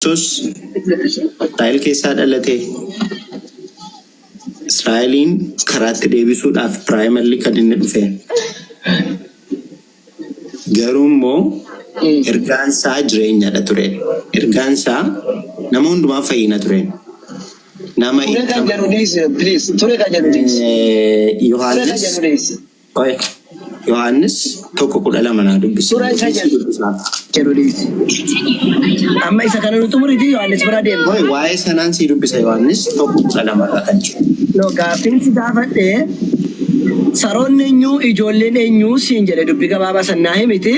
Kiristoos Israa'el keessaa dhalate. Israa'eliin karaatti deebisuudhaaf piraayimalli kan inni dhufe. Garuu immoo ergaan isaa jireenyadha ture. Ergaan isaa nama hundumaa fayyina ture. Nama Yohaannis tokko 12 naa dubbise. Amma isa kana nuti muriti Yohaannis bira deemu. Waa'ee sanaan si dubbisa Yohaannis tokko 12 irraa kan jiru. No gaaffiin si gaafadhee saroonni eenyu ijoolleen eenyu siin jedhe dubbii gabaabaa sannaa himiti.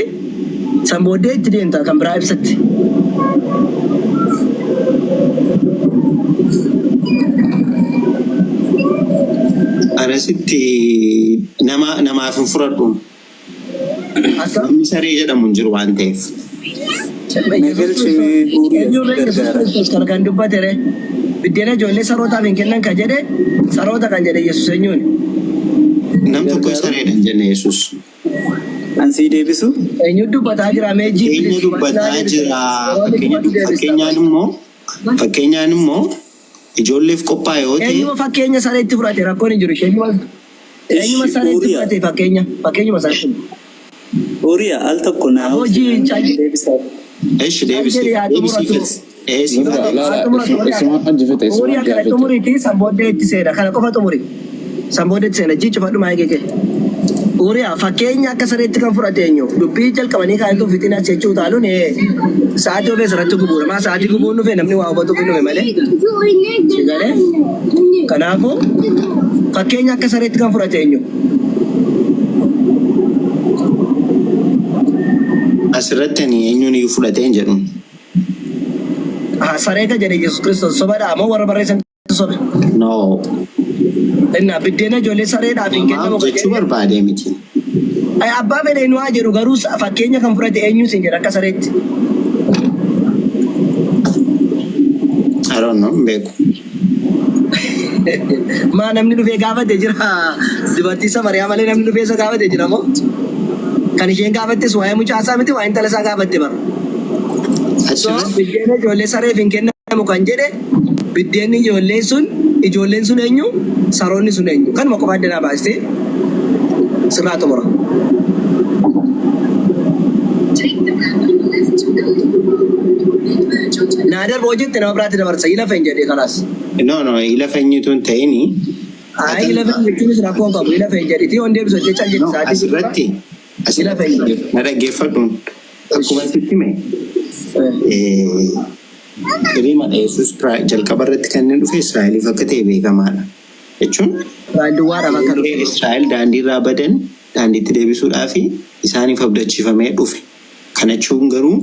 San booddee itti deemta kan biraa ibsatti. Arasitti namaaf hin fudhadhu. Namni saree jedhamu hin jiru waan ta'eef. Kan dubbatere biddeena ijoollee sarootaaf hin kennan kan jedhe saroota kan jedhe Yesuus eenyuun. Nam tokko sareedha hin jenne Yesuus. Ansi deebisu? Eenyu dubbataa jira meejjii. Eenyu dubbataa jira fakkeenyaan immoo ijoolleef qophaa'e yoo ta'e. Eenyuma fakkeenya sareetti fudhate rakkoon hin jiru. Eenyuma sareetti fudhate fakkeenyuma sareetti. Horiyaa al tokko naa hojii deebisa. Eesh deebisi. Horiyaa kana xumuriiti sanboodee itti seena kana qofa xumuri. Sanboodee itti seena jiicu fadhumaa eegee. Horiyaa fakkeenya akka sareetti kan fudhate eenyu dubbii jalqabanii kaanitu fitina jechuu taaluun sa'aatii ofee sarratti gubuudha. Maa sa'aatii gubuun dhufe namni waa hubatu fi dhufe malee. Kanaafuu fakkeenya akka sareetti kan fudhate eenyu. Asirratti ani eenyuun iyyuu fudhateen jedhu. Sareeta jedhe Yesuus Kiristoos sobadhaa moo warra barreessan sobe? No. Innaa biddeena ijoollee sareedhaaf hin kennamu jechuu barbaadee miti. Abbaa fedhe nu haa jedhu garuu fakkeenya kan fudhate eenyuus hin jedha akka sareetti. I don't know, beeku. Maa namni dhufee gaafate jira dubartii Samariyaa malee namni dhufee isa gaafate jira moo? Kan isheen gaafattes waa'ee mucaasaa miti waa'ee intala isaa gaafatte bara. Biddeena ijoollee sareef hin kennamu kan jedhe biddeenni ijoolleen sun eenyu saroonni sun eenyu kanuma qofa addanaa baastee sirraa xumura. Naadar boo jette nama biraatti dabarsa ila fe'n jedhee kalaas. No, ila fe'inyitu hin ta'ini. Ila fe'n jechuunis rakkoo qabu ila fe'n jedhiti on deebisa jecha jecha asirratti na dhaggeeffadhuun akkuma sitti hime. Kiriima Yesuus jalqaba irratti kan inni dhufe Israa'eliif akka ta'e beekamaadha. Jechuun Israa'el daandii irraa badan daandiitti deebisuudhaaf isaaniif abdachiifamee dhufe. Kana jechuun garuu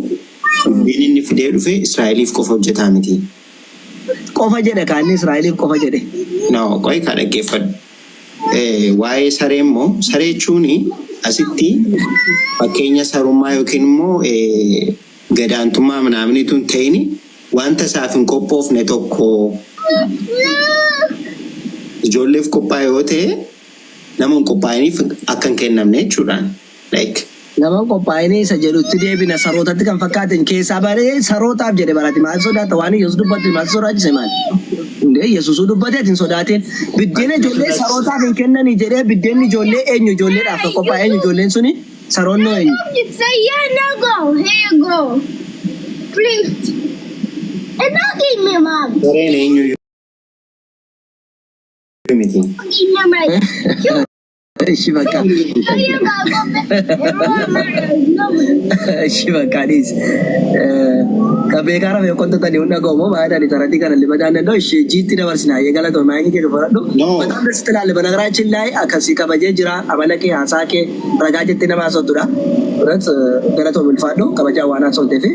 inni fidee dhufe Israa'eliif qofa hojjetaa miti. Qofa jedhe kaanni Israa'eliif qofa jedhe. No, qo'i kaa dhaggeeffadhu. Waa'ee saree immoo saree jechuun asitti fakkeenya sarummaa yookiin immoo gadaantummaa manaamnitu hin ta'ini wanta isaaf hin qophoofne tokko ijoolleef qophaa'e yoo ta'e nama hin qophaa'iniif akka hin kennamne jechuudhaan. Nama qophaa'inii isa jedhutti deebina sarootatti kan fakkaatan keessaa baree sarootaaf jedhe barate maal sodaata waan Yesuus dubbate maal sodaachise maal? Yesuusuu dubbate hin sodaatin. Biddeena ijoollee sarootaaf hin kennanii jedhee biddeenni ijoollee eenyu ijoolleedhaaf qophaa'e eenyu ijoolleen suni saroonnoo eenyu? Here you go. Please. And don't give me mom. Sareen eenyu miti. Give me my. Shivaka. Shivakanis. Kabekara me konto tani unna gomo maada ni tarati kana libadana do jitti dabarsina yegala to maangi ke farado. Badam stila libanagaraachin lai akasi kabaje jira amala ke hasa ke raga jetti nama sodura. Rat galato milfado kabaja wana sotefe.